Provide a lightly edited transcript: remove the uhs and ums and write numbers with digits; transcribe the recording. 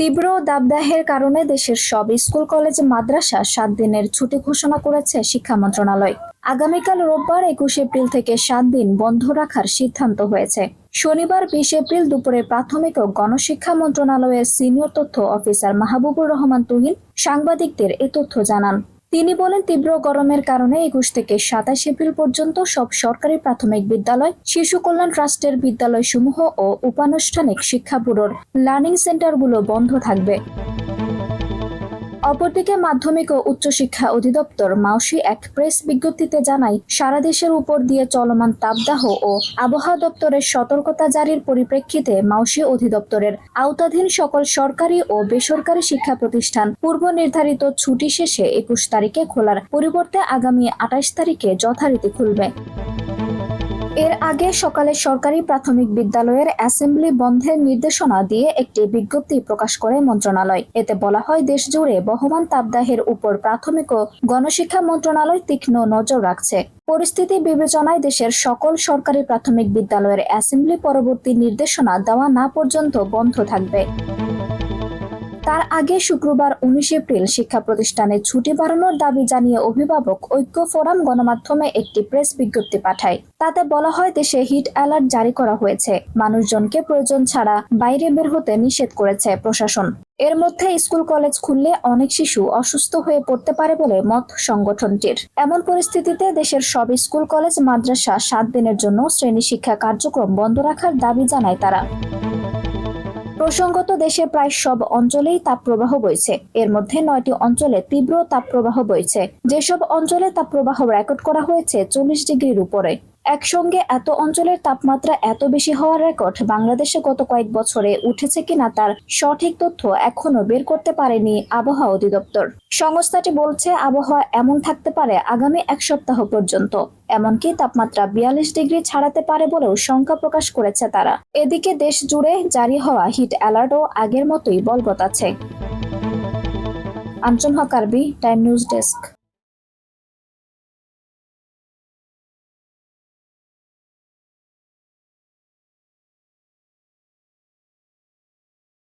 তীব্র দাবদাহের কারণে দেশের সব স্কুল কলেজ মাদ্রাসা 7 দিনের ছুটি ঘোষণা করেছে শিক্ষা মন্ত্রণালয়। আগামীকাল রোববার 21 এপ্রিল থেকে 7 দিন বন্ধ রাখার সিদ্ধান্ত হয়েছে। শনিবার 20 এপ্রিল দুপুরে প্রাথমিক ও গণশিক্ষা মন্ত্রণালয়ের সিনিয়র তথ্য অফিসার মাহবুবুর রহমান তুহিন সাংবাদিকদের এ তথ্য জানান। তিনি বলেন, তীব্র গরমের কারণে 21 থেকে 27 এপ্রিল পর্যন্ত সব সরকারি প্রাথমিক বিদ্যালয়, শিশু কল্যাণ ট্রাস্টের বিদ্যালয়সমূহ ও উপানুষ্ঠানিক শিক্ষা ব্যুরোর লার্নিং সেন্টারগুলো বন্ধ থাকবে। অপরদিকে মাধ্যমিক ও উচ্চশিক্ষা অধিদপ্তর মাউসি এক প্রেস বিজ্ঞপ্তিতে জানায়, সারা দেশের উপর দিয়ে চলমান তাপদাহ ও আবহাওয়া দপ্তরের সতর্কতা জারির পরিপ্রেক্ষিতে মাউসি অধিদপ্তরের আওতাধীন সকল সরকারি ও বেসরকারি শিক্ষা প্রতিষ্ঠান পূর্ব নির্ধারিত ছুটি শেষে 21 তারিখে খোলার পরিবর্তে আগামী 28 তারিখে যথারীতি খুলবে। এর আগে সকালে সরকারি প্রাথমিক বিদ্যালয়ের অ্যাসেম্বলি বন্ধের নির্দেশনা দিয়ে একটি বিজ্ঞপ্তি প্রকাশ করে মন্ত্রণালয়। এতে বলা হয়, দেশ জুড়ে বহমান তাপদাহের উপর প্রাথমিক ও গণশিক্ষা মন্ত্রণালয় তীক্ষ্ণ নজর রাখছে। পরিস্থিতি বিবেচনায় দেশের সকল সরকারি প্রাথমিক বিদ্যালয়ের অ্যাসেম্বলি পরবর্তী নির্দেশনা দেওয়া না পর্যন্ত বন্ধ থাকবে। তার আগে শুক্রবার 19 এপ্রিল শিক্ষা প্রতিষ্ঠানে ছুটি বাড়ানোর দাবি জানিয়ে অভিভাবক ঐক্য ফোরাম গণমাধ্যমে একটি প্রেস বিজ্ঞপ্তি পাঠায়। তাতে বলা হয়, দেশে হিট অ্যালার্ট জারি করা হয়েছে। মানুষজনকে প্রয়োজন ছাড়া বাইরে বের হতে নিষেধ করেছে প্রশাসন। এর মধ্যে স্কুল কলেজ খুললে অনেক শিশু অসুস্থ হয়ে পড়তে পারে বলে মত সংগঠনটির। এমন পরিস্থিতিতে দেশের সব স্কুল কলেজ মাদ্রাসা 7 দিনের জন্য শ্রেণী শিক্ষা কার্যক্রম বন্ধ রাখার দাবি জানায় তারা। প্রসঙ্গত, দেশের প্রায় সব অঞ্চলেই তাপপ্রবাহ বইছে। এর মধ্যে 9টি অঞ্চলে তীব্র তাপপ্রবাহ বইছে। যেসব অঞ্চলে তাপপ্রবাহ রেকর্ড করা হয়েছে 40 ডিগ্রির উপরে। একসঙ্গে এত অঞ্চলের তাপমাত্রা এত বেশি হওয়ার রেকর্ড বাংলাদেশে গত কয়েক বছরে উঠেছে কিনা তার সঠিক তথ্য এখনো বের করতে পারেনি আবহাওয়া অধিদপ্তর। সংস্থাটি বলছে, আবহাওয়া এমন থাকতে পারে আগামী 1 সপ্তাহ পর্যন্ত। এমনকি তাপমাত্রা 42 ডিগ্রি ছাড়াতে পারে বলেও শঙ্কা প্রকাশ করেছে তারা। এদিকে দেশ জুড়ে জারি হওয়া হিট অ্যালার্টও আগের মতোই বলবৎ আছে। আঞ্চল হক আরবি, টাইম নিউজ ডেস্ক।